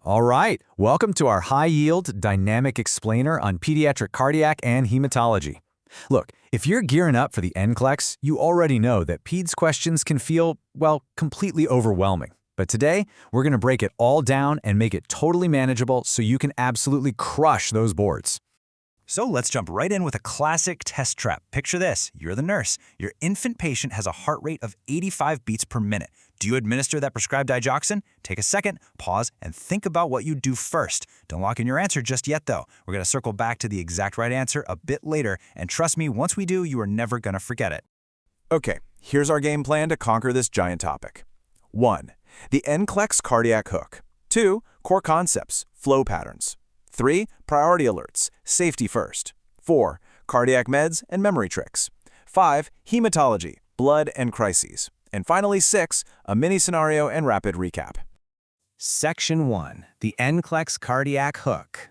All right, welcome to our high-yield dynamic explainer on pediatric cardiac and hematology. Look, if you're gearing up for the NCLEX, you already know that Peds questions can feel, well, completely overwhelming. But today, we're going to break it all down and make it totally manageable so you can absolutely crush those boards. So let's jump right in with a classic test trap. Picture this, you're the nurse. Your infant patient has a heart rate of 85 beats per minute. Do you administer that prescribed digoxin? Take a second, pause, and think about what you do first. Don't lock in your answer just yet though. We're going to circle back to the exact right answer a bit later, and trust me, once we do, you are never going to forget it. Okay, here's our game plan to conquer this giant topic. 1. The NCLEX cardiac hook. 2. Core concepts, flow patterns. 3. Priority alerts, safety first. 4. Cardiac meds and memory tricks. 5. Hematology, blood and crises. And finally, 6. A mini scenario and rapid recap. Section 1. The NCLEX cardiac hook.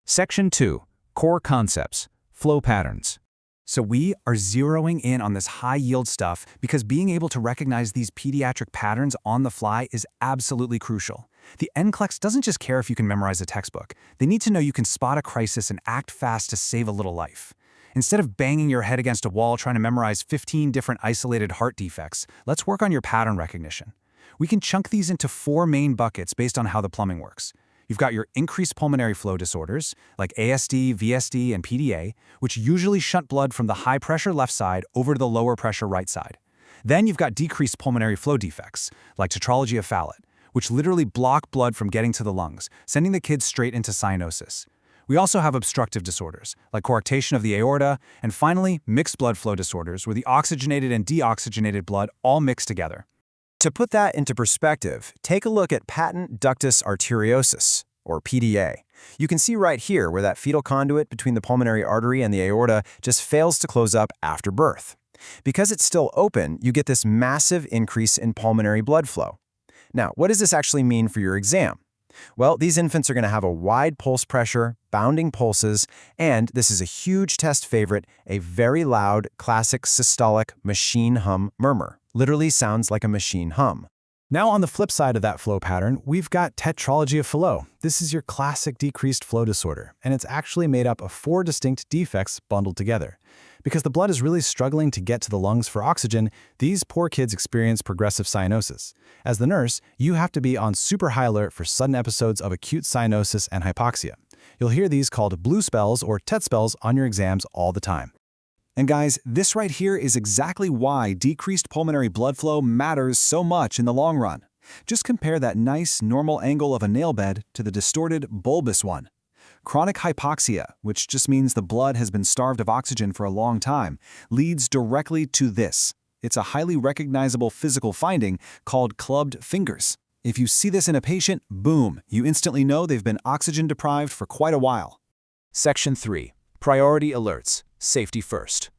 Section 2. Core concepts, flow patterns. So we are zeroing in on this high-yield stuff because being able to recognize these pediatric patterns on the fly is absolutely crucial. The NCLEX doesn't just care if you can memorize a textbook. They need to know you can spot a crisis and act fast to save a little life. Instead of banging your head against a wall trying to memorize 15 different isolated heart defects, let's work on your pattern recognition. We can chunk these into 4 main buckets based on how the plumbing works. You've got your increased pulmonary flow disorders, like ASD, VSD, and PDA, which usually shunt blood from the high-pressure left side over to the lower-pressure right side. Then you've got decreased pulmonary flow defects, like tetralogy of Fallot, which literally block blood from getting to the lungs, sending the kids straight into cyanosis. We also have obstructive disorders, like coarctation of the aorta, and finally, mixed blood flow disorders, where the oxygenated and deoxygenated blood all mix together. To put that into perspective, take a look at patent ductus arteriosus, or PDA. You can see right here where that fetal conduit between the pulmonary artery and the aorta just fails to close up after birth. Because it's still open, you get this massive increase in pulmonary blood flow. Now, what does this actually mean for your exam? Well, these infants are going to have a wide pulse pressure, bounding pulses, and, this is a huge test favorite, a very loud, classic systolic machine hum murmur. Literally sounds like a machine hum. Now on the flip side of that flow pattern, we've got tetralogy of Fallot. This is your classic decreased flow disorder, and it's actually made up of 4 distinct defects bundled together. Because the blood is really struggling to get to the lungs for oxygen, these poor kids experience progressive cyanosis. As the nurse, you have to be on super high alert for sudden episodes of acute cyanosis and hypoxia. You'll hear these called blue spells or TET spells on your exams all the time. And guys, this right here is exactly why decreased pulmonary blood flow matters so much in the long run. Just compare that nice, normal angle of a nail bed to the distorted, bulbous one. Chronic hypoxia, which just means the blood has been starved of oxygen for a long time, leads directly to this. It's a highly recognizable physical finding called clubbed fingers. If you see this in a patient, boom, you instantly know they've been oxygen deprived for quite a while. Section 3. Priority alerts, safety first.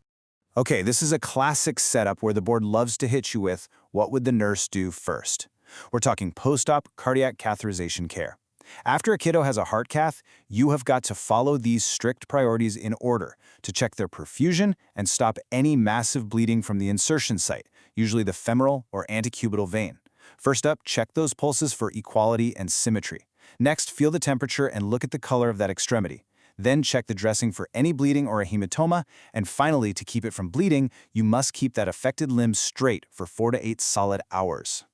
Okay, this is a classic setup where the board loves to hit you with, what would the nurse do first? We're talking post-op cardiac catheterization care. After a kiddo has a heart cath, you have got to follow these strict priorities in order to check their perfusion and stop any massive bleeding from the insertion site, usually the femoral or antecubital vein. First up, check those pulses for equality and symmetry. Next, feel the temperature and look at the color of that extremity. Then check the dressing for any bleeding or a hematoma, and finally, to keep it from bleeding, you must keep that affected limb straight for 4 to 8 solid hours.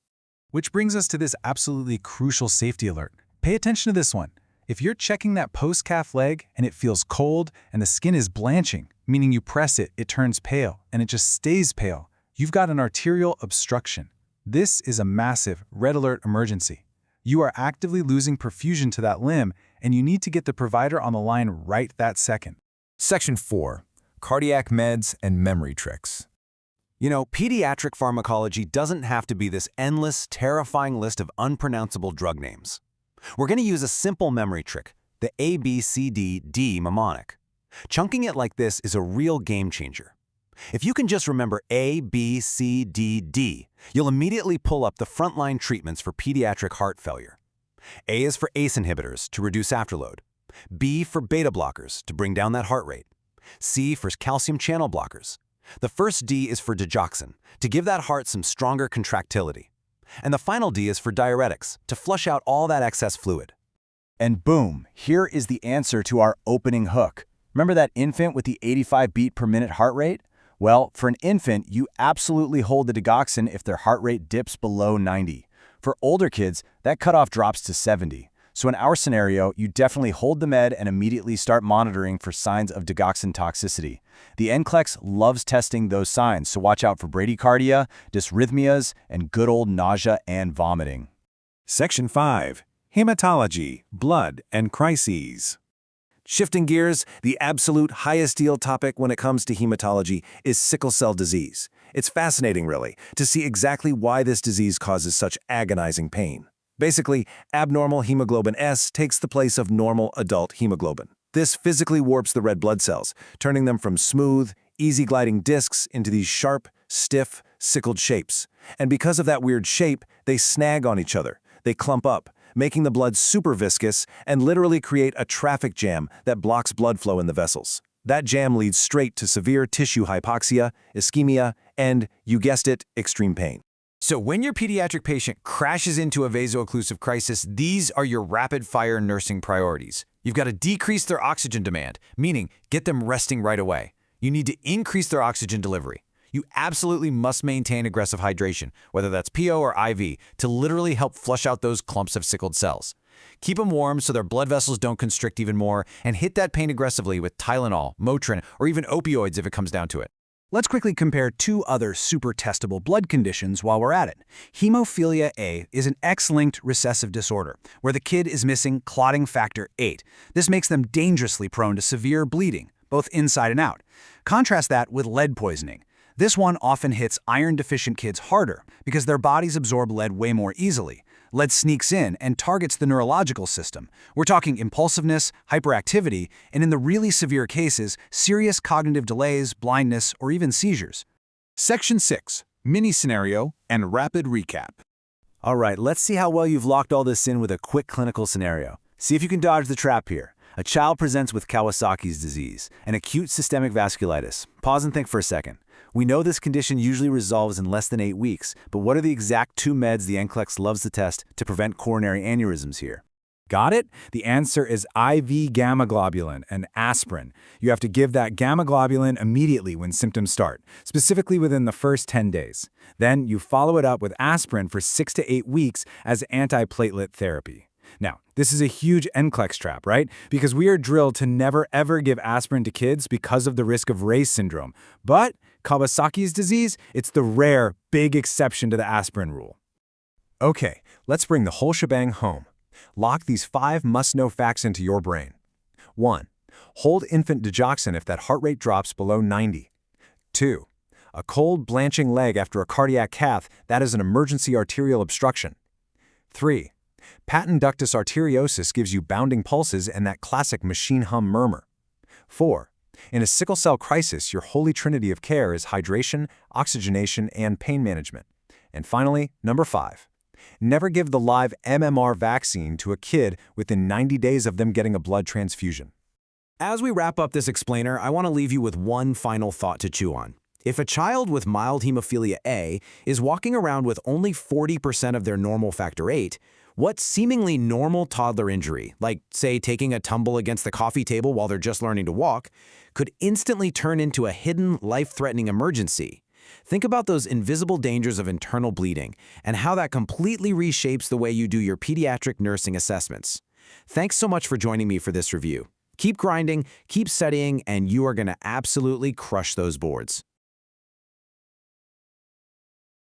Which brings us to this absolutely crucial safety alert. Pay attention to this one. If you're checking that post-calf leg and it feels cold and the skin is blanching, meaning you press it, it turns pale, and it just stays pale, you've got an arterial obstruction. This is a massive red alert emergency. You are actively losing perfusion to that limb, and you need to get the provider on the line right that second. Section 4. Cardiac meds and memory tricks. You know, pediatric pharmacology doesn't have to be this endless, terrifying list of unpronounceable drug names. We're going to use a simple memory trick, the ABCDD mnemonic. Chunking it like this is a real game changer. If you can just remember A, B, C, D, D, you'll immediately pull up the frontline treatments for pediatric heart failure. A is for ACE inhibitors to reduce afterload. B for beta blockers to bring down that heart rate. C for calcium channel blockers. The first D is for digoxin to give that heart some stronger contractility. And the final D is for diuretics, to flush out all that excess fluid. And boom, here is the answer to our opening hook. Remember that infant with the 85 beat per minute heart rate? Well, for an infant, you absolutely hold the digoxin if their heart rate dips below 90. For older kids, that cutoff drops to 70. So in our scenario, you definitely hold the med and immediately start monitoring for signs of digoxin toxicity. The NCLEX loves testing those signs, so watch out for bradycardia, dysrhythmias, and good old nausea and vomiting. Section 5. Hematology, blood, and crises. Shifting gears, the absolute highest deal topic when it comes to hematology is sickle cell disease. It's fascinating, really, to see exactly why this disease causes such agonizing pain. Basically, abnormal hemoglobin S takes the place of normal adult hemoglobin. This physically warps the red blood cells, turning them from smooth, easy-gliding discs into these sharp, stiff, sickled shapes. And because of that weird shape, they snag on each other. They clump up, making the blood super viscous and literally create a traffic jam that blocks blood flow in the vessels. That jam leads straight to severe tissue hypoxia, ischemia, and, you guessed it, extreme pain. So when your pediatric patient crashes into a vaso-occlusive crisis, these are your rapid-fire nursing priorities. You've got to decrease their oxygen demand, meaning get them resting right away. You need to increase their oxygen delivery. You absolutely must maintain aggressive hydration, whether that's PO or IV, to literally help flush out those clumps of sickled cells. Keep them warm so their blood vessels don't constrict even more, and hit that pain aggressively with Tylenol, Motrin, or even opioids if it comes down to it. Let's quickly compare two other super testable blood conditions while we're at it. Hemophilia A is an X-linked recessive disorder, where the kid is missing clotting factor 8. This makes them dangerously prone to severe bleeding, both inside and out. Contrast that with lead poisoning. This one often hits iron-deficient kids harder because their bodies absorb lead way more easily. Lead sneaks in and targets the neurological system. We're talking impulsiveness, hyperactivity, and in the really severe cases, serious cognitive delays, blindness, or even seizures. Section 6. Mini-scenario and rapid recap. All right, let's see how well you've locked all this in with a quick clinical scenario. See if you can dodge the trap here. A child presents with Kawasaki's disease, an acute systemic vasculitis. Pause and think for a second. We know this condition usually resolves in less than 8 weeks, but what are the exact 2 meds the NCLEX loves to test to prevent coronary aneurysms here? Got it? The answer is IV gamma globulin and aspirin. You have to give that gamma globulin immediately when symptoms start, specifically within the first 10 days. Then you follow it up with aspirin for 6 to 8 weeks as antiplatelet therapy. Now, this is a huge NCLEX trap, right? Because we are drilled to never ever give aspirin to kids because of the risk of Ray's syndrome. But Kawasaki's disease, it's the rare, big exception to the aspirin rule. Okay, let's bring the whole shebang home. Lock these 5 must-know facts into your brain. 1. Hold infant digoxin if that heart rate drops below 90. 2. A cold, blanching leg after a cardiac cath, that is an emergency arterial obstruction. 3. Patent ductus arteriosus gives you bounding pulses and that classic machine hum murmur. 4. In a sickle cell crisis, your holy trinity of care is hydration, oxygenation, and pain management. And finally, number 5. Never give the live MMR vaccine to a kid within 90 days of them getting a blood transfusion. As we wrap up this explainer, I want to leave you with one final thought to chew on. If a child with mild hemophilia A is walking around with only 40% of their normal factor 8, what seemingly normal toddler injury, like, say, taking a tumble against the coffee table while they're just learning to walk, could instantly turn into a hidden, life-threatening emergency? Think about those invisible dangers of internal bleeding and how that completely reshapes the way you do your pediatric nursing assessments. Thanks so much for joining me for this review. Keep grinding, keep studying, and you are going to absolutely crush those boards.